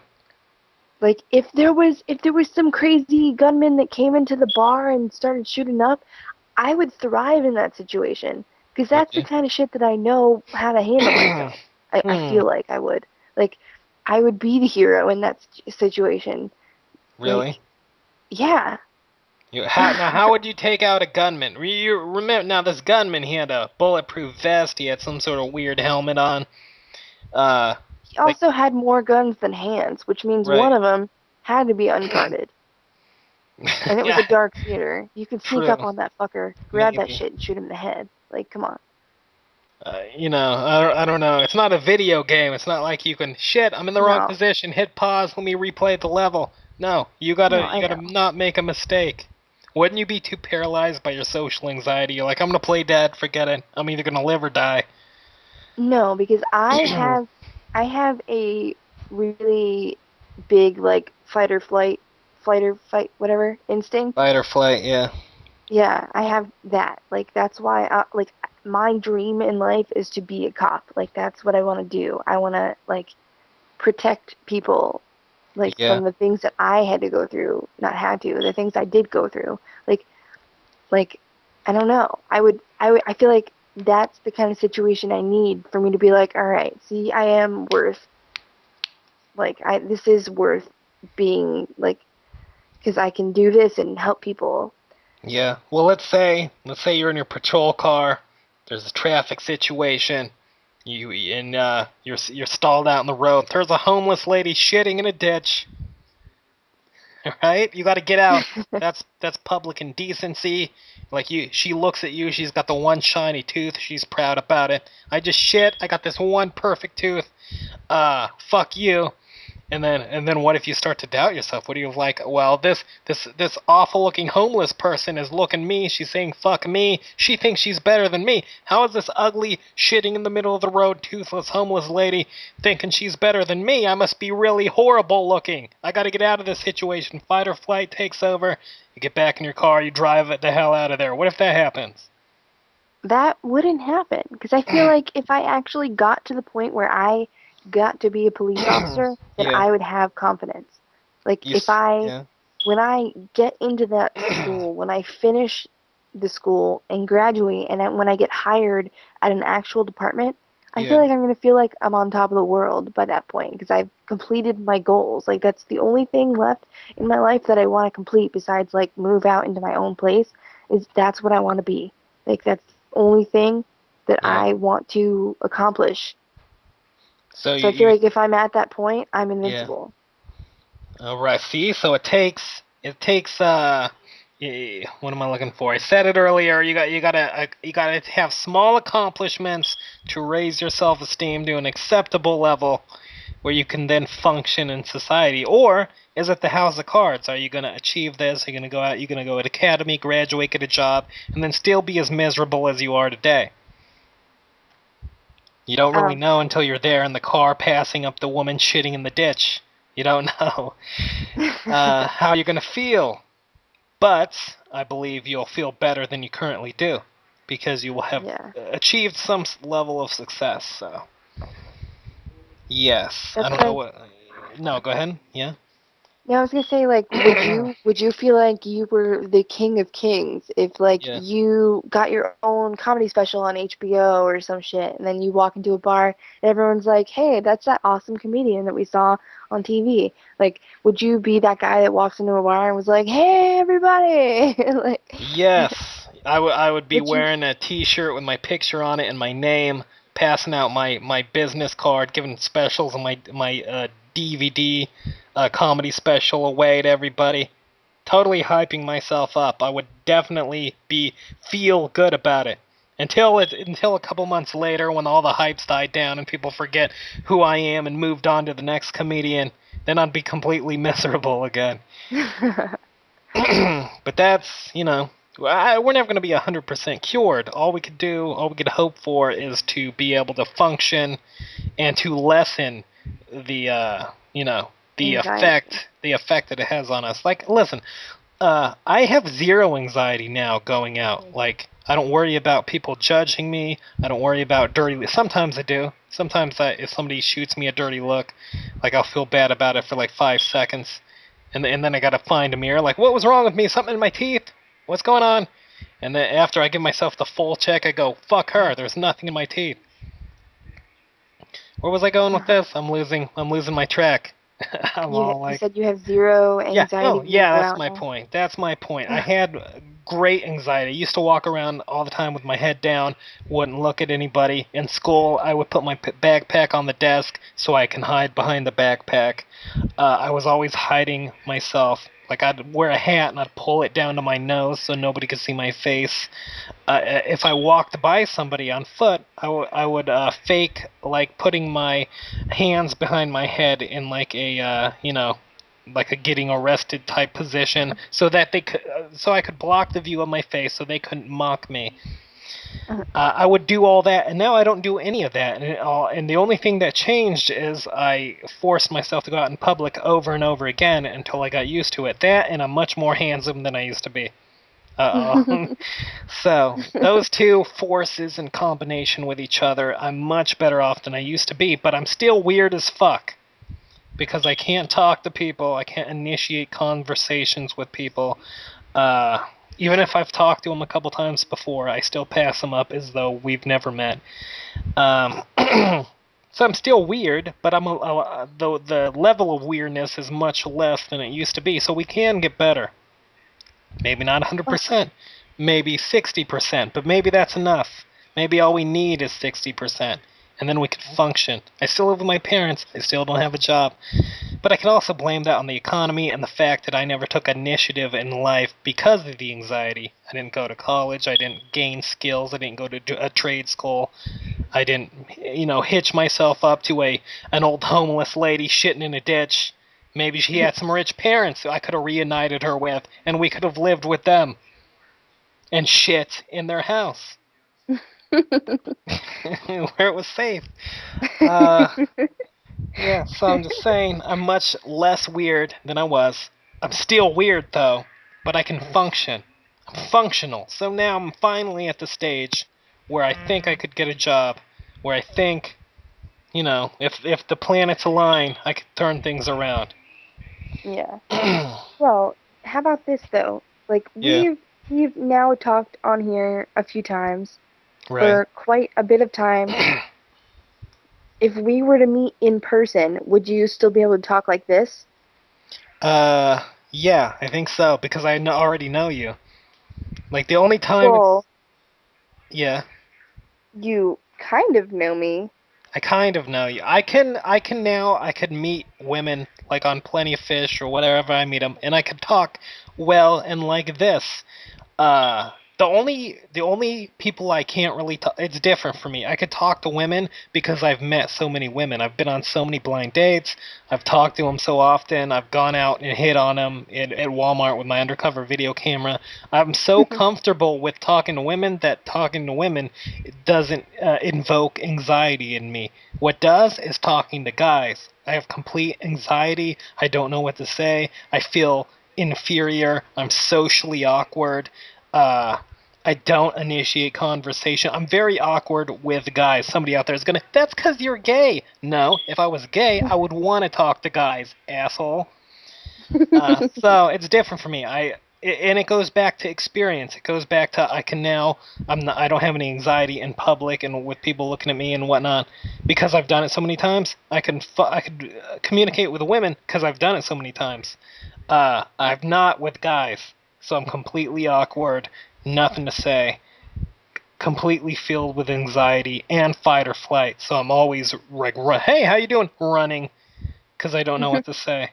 S2: Like if there was some crazy gunman that came into the bar and started shooting up, I would thrive in that situation because
S1: would
S2: that's the
S1: you?
S2: kind of shit that I know how to handle myself. I
S1: Hmm.
S2: feel like I would. Like I would be the hero in that situation.
S1: Really?
S2: Like yeah.
S1: How would you take out a gunman? You remember now? This gunman, he had a bulletproof vest. He had some sort of weird helmet on. Uh,
S2: He
S1: like
S2: also had more guns than hands, which means
S1: right.
S2: one of them had to be unguarded. And it was
S1: Yeah,
S2: a dark theater. You could sneak up
S1: true.
S2: on that fucker, grab that
S1: Maybe.
S2: shit, and shoot him in the head. Like, come on.
S1: I don't know. It's not a video game. It's not like you can shit. I'm in the wrong
S2: No,
S1: position. Hit pause. Let me replay the level. No, you
S2: no,
S1: gotta you
S2: I
S1: gotta
S2: know.
S1: not make a mistake. Wouldn't you be too paralyzed by your social anxiety? You're like, I'm gonna play dead. Forget it. I'm either gonna live or die.
S2: No, because I have a really big like fight or fight, whatever instinct.
S1: Fight or flight. Yeah.
S2: Yeah, I have that. Like that's why like my dream in life is to be a cop. Like that's what I want to do. I want to like protect people like
S1: Yeah.
S2: from the things that I had to go through, not had to, the things I did go through. Like I don't know. I feel like that's the kind of situation I need for me to be like, all right, see, I am worth this is worth being like because I can do this and help people.
S1: Yeah. Well, let's say you're in your patrol car. There's a traffic situation. You're stalled out in the road. There's a homeless lady shitting in a ditch. Right? You got to get out. That's public indecency. Like she looks at you. She's got the one shiny tooth. She's proud about it. I just shit. I got this one perfect tooth. Fuck you. And then what if you start to doubt yourself? What do you like? Well, this awful looking homeless person is looking at me. She's saying fuck me. She thinks she's better than me. How is this ugly shitting in the middle of the road toothless homeless lady thinking she's better than me? I must be really horrible looking. I got to get out of this situation. Fight or flight takes over. You get back in your car. You drive it the hell out of there. What if that happens?
S2: That wouldn't happen because I feel like if I actually got to the point where I got to be a police officer, then
S1: Yeah.
S2: I would have confidence. Like
S1: You. Yeah.
S2: when I get into that school, when I finish the school and graduate, and then when I get hired at an actual department, I feel
S1: Yeah.
S2: like I'm gonna feel like I'm on top of the world by that point because I've completed my goals. Like that's the only thing left in my life that I want to complete besides like move out into my own place is that's what I want to be. Like that's the only thing that
S1: Yeah.
S2: I want to accomplish.
S1: So
S2: So
S1: you,
S2: I feel
S1: you
S2: like if I'm at that point, I'm
S1: yeah.
S2: invincible.
S1: All right. See, so it takes what am I looking for? I said it earlier. You gotta have small accomplishments to raise your self-esteem to an acceptable level where you can then function in society. Or is it the house of cards? Are you gonna achieve this? Are you gonna go out? You're gonna go to academy, graduate, get a job, and then still be as miserable as you are today? You don't really
S2: Um,
S1: know until you're there in the car passing up the woman shitting in the ditch. You don't know how you're going to feel. But I believe you'll feel better than you currently do because you will have
S2: yeah,
S1: achieved some level of success. So, yes. I
S2: that's
S1: don't know
S2: like
S1: what. No, go ahead. Yeah?
S2: yeah, I was gonna say, like, would you feel like you were the king of kings if like
S1: Yeah.
S2: you got your own comedy special on HBO or some shit, and then you walk into a bar and everyone's like, "Hey, that's that awesome comedian that we saw on TV." Like, would you be that guy that walks into a bar and was like, "Hey, everybody!" Like,
S1: Yes. I would be
S2: would you?
S1: wearing a T-shirt with my picture on it and my name, passing out my business card, giving specials and my DVD comedy special away to everybody. Totally hyping myself up. I would definitely be feel good about it. Until a couple months later when all the hype's died down and people forget who I am and moved on to the next comedian, then I'd be completely miserable again. But we're never going to be 100% cured. All we could hope for is to be able to function and to lessen the
S2: Anxiety.
S1: the effect that it has on us. Like, listen, I have zero anxiety now going out. Like, I don't worry about people judging me. I don't worry about dirty. Sometimes I do. Sometimes if somebody shoots me a dirty look, like I'll feel bad about it for like 5 seconds, and then I gotta find a mirror. Like, what was wrong with me? Something in my teeth? What's going on? And then after I give myself the full check, I go, fuck her. There's nothing in my teeth. Where was I going with this? I'm losing my track. I'm all
S2: You
S1: like,
S2: said you have zero
S1: yeah,
S2: anxiety
S1: no,
S2: when you
S1: yeah,
S2: go
S1: that's
S2: out
S1: my
S2: now.
S1: point. That's my point. I had great anxiety. I used to walk around all the time with my head down, wouldn't look at anybody. In school, I would put my backpack on the desk so I can hide behind the backpack. I was always hiding myself. Like I'd wear a hat and I'd pull it down to my nose so nobody could see my face. If I walked by somebody on foot, I would fake like putting my hands behind my head in like like a getting arrested type position, so that so I could block the view of my face, so they couldn't mock me. I would do all that, and now I don't do any of that. And the only thing that changed is I forced myself to go out in public over and over again until I got used to it. That, and I'm much more handsome than I used to be. Uh-oh. So, those two forces in combination with each other, I'm much better off than I used to be, but I'm still weird as fuck. because I can't talk to people. I can't initiate conversations with people. Even if I've talked to them a couple times before, I still pass them up as though we've never met. So I'm still weird, but the level of weirdness is much less than it used to be. So we can get better. Maybe not
S2: Ugh.
S1: 100%, maybe 60%, but maybe that's enough. Maybe all we need is 60%, and then we can function. I still live with my parents. I still don't have a job. But I can also blame that on the economy and the fact that I never took initiative in life because of the anxiety. I didn't go to college. I didn't gain skills. I didn't go to a trade school. I didn't, hitch myself up to an old homeless lady shitting in a ditch. Maybe she had some rich parents who I could have reunited her with, and we could have lived with them and shit in their house where it was safe. Uh, yeah, so I'm just saying, I'm much less weird than I was. I'm still weird though, but I can function. I'm functional. So now I'm finally at the stage where I think I could get a job, where I think, if the planets align, I could turn things around.
S2: Yeah. Well, how about this though? Like
S1: Yeah,
S2: we've now talked on here a few times
S1: right.
S2: for quite a bit of time. If we were to meet in person, would you still be able to talk like this?
S1: Uh, yeah, I think so because already know you. Like the only time it's
S2: Well,
S1: yeah,
S2: you kind of know me.
S1: I kind of know you. I could meet women like on Plenty of Fish or whatever I meet them, and I could talk well and like this. Uh, the only people I can't really talk. It's different for me. I could talk to women because I've met so many women. I've been on so many blind dates. I've talked to them so often. I've gone out and hit on them at Walmart with my undercover video camera. I'm so comfortable with talking to women that talking to women doesn't invoke anxiety in me. What does is talking to guys. I have complete anxiety. I don't know what to say. I feel inferior. I'm socially awkward. Uh, I don't initiate conversation. I'm very awkward with guys. Somebody out there is gonna. That's because you're gay. No, if I was gay, I would want to talk to guys, asshole. So it's different for me. And it goes back to experience. It goes back to I can now. I don't have any anxiety in public and with people looking at me and whatnot because I've done it so many times. I could communicate with women because I've done it so many times. I've not with guys, so I'm completely awkward. Nothing to say. Completely filled with anxiety and fight or flight. So I'm always like, hey, how you doing? Running because I don't know what to say.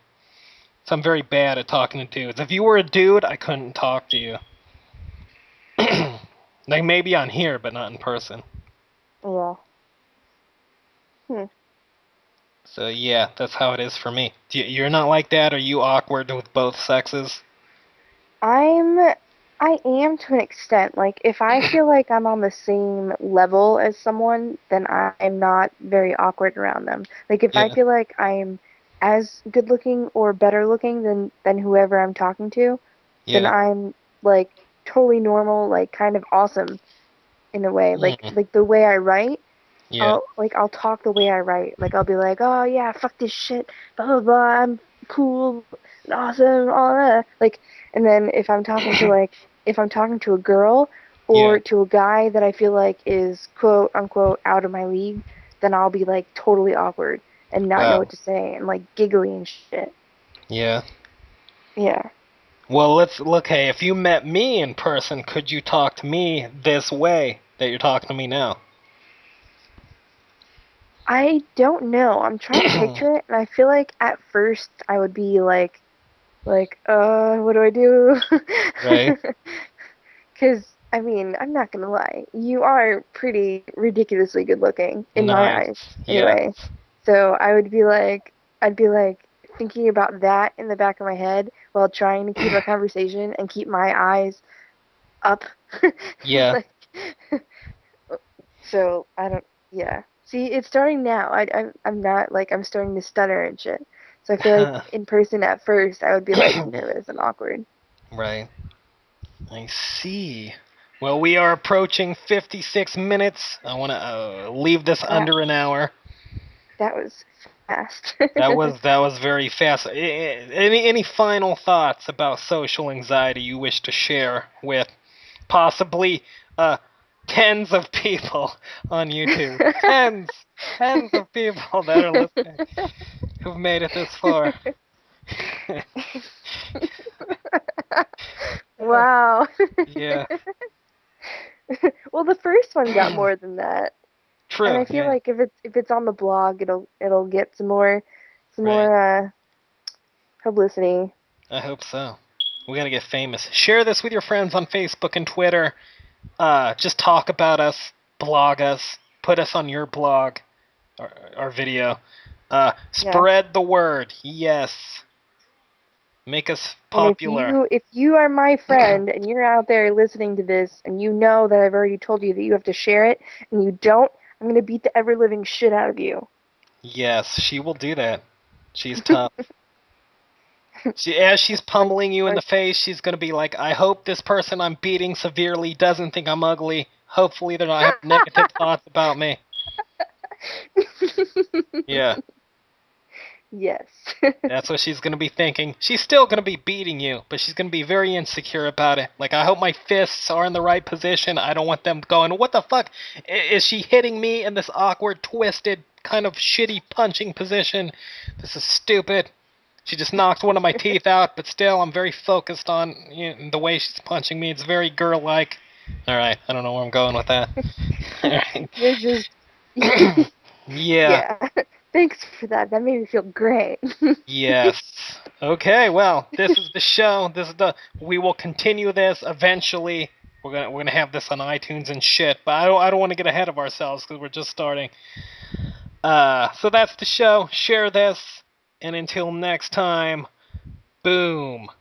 S1: So I'm very bad at talking to dudes. If you were a dude, I couldn't talk to you. Like maybe on here, but not in person.
S2: Yeah. Hmm.
S1: So yeah, that's how it is for me. You're not like that? Are you awkward with both sexes?
S2: I'm I am to an extent. Like if I feel like I'm on the same level as someone, then I'm not very awkward around them. Like if I
S1: Yeah,
S2: feel like I'm as good looking or better looking than whoever I'm talking to, then
S1: yeah,
S2: I'm like totally normal, like kind of awesome in a way. Like
S1: mm,
S2: like the way I write,
S1: yeah,
S2: I'll talk the way I write. Like I'll be like, "Oh yeah, fuck this shit. Blah blah blah. I'm cool and awesome, all that." Like and then if I'm talking to a girl
S1: yeah.
S2: or to a guy that I feel like is quote unquote out of my league, then I'll be like totally awkward and not know what
S1: Wow.
S2: to say and like giggly and shit.
S1: Yeah.
S2: Yeah.
S1: Well, let's look. Hey, if you met me in person, could you talk to me this way that you're talking to me now?
S2: I don't know. I'm trying to picture it and I feel like at first I would be like, what do I do?
S1: Right.
S2: Because, I mean, I'm not gonna lie, you are pretty ridiculously good looking in my
S1: Nice.
S2: eyes,
S1: Yeah.
S2: anyway. So I'd be like thinking about that in the back of my head while trying to keep a conversation and keep my eyes up.
S1: Yeah.
S2: Like, so I don't, yeah. See, it's starting now. I'm not like I'm starting to stutter and shit. So I feel like in person at first I would be like nervous and awkward.
S1: Right. I see. Well, we are approaching 56 minutes. I want to leave this
S2: That
S1: under an hour.
S2: that was fast.
S1: That was very fast. Any final thoughts about social anxiety you wish to share with possibly tens of people on YouTube? Tens of people that are listening who've made it this far.
S2: Wow.
S1: Yeah.
S2: Well, the first one got more than that. And
S1: True.
S2: I feel
S1: Yeah.
S2: like if it's on the blog, it'll get some
S1: Right.
S2: more publicity.
S1: I hope so. We're gonna get famous. Share this with your friends on Facebook and Twitter. Just talk about us, blog us, put us on your blog, our video.
S2: Yes.
S1: Spread the word. Yes. Make us
S2: And if
S1: popular.
S2: you are my friend and you're out there listening to this and you know that I've already told you that you have to share it and you don't, I'm gonna beat the ever living shit out of you.
S1: Yes, she will do that. She's tough. As she's
S2: Like
S1: pummeling you in the
S2: like
S1: face, she's gonna be like, "I hope this person I'm beating severely doesn't think I'm ugly. Hopefully, they're not have negative thoughts about me." Yeah.
S2: Yes.
S1: That's what she's gonna be thinking. She's still gonna be beating you, but she's gonna be very insecure about it. Like, I hope my fists are in the right position. I don't want them going, "What the fuck? Is she hitting me in this awkward, twisted, kind of shitty punching position? This is stupid." She just knocked one of my teeth out, but still, I'm very focused on the way she's punching me. It's very girl-like. All right, I don't know where I'm going with that. All right.
S2: You're just
S1: Yeah.
S2: yeah. Thanks for that. That made me feel great.
S1: Yes. Okay, well, this is the show. This is the we will continue this eventually. We're gonna have this on iTunes and shit, but I don't want to get ahead of ourselves because we're just starting. So that's the show. Share this, and until next time, boom.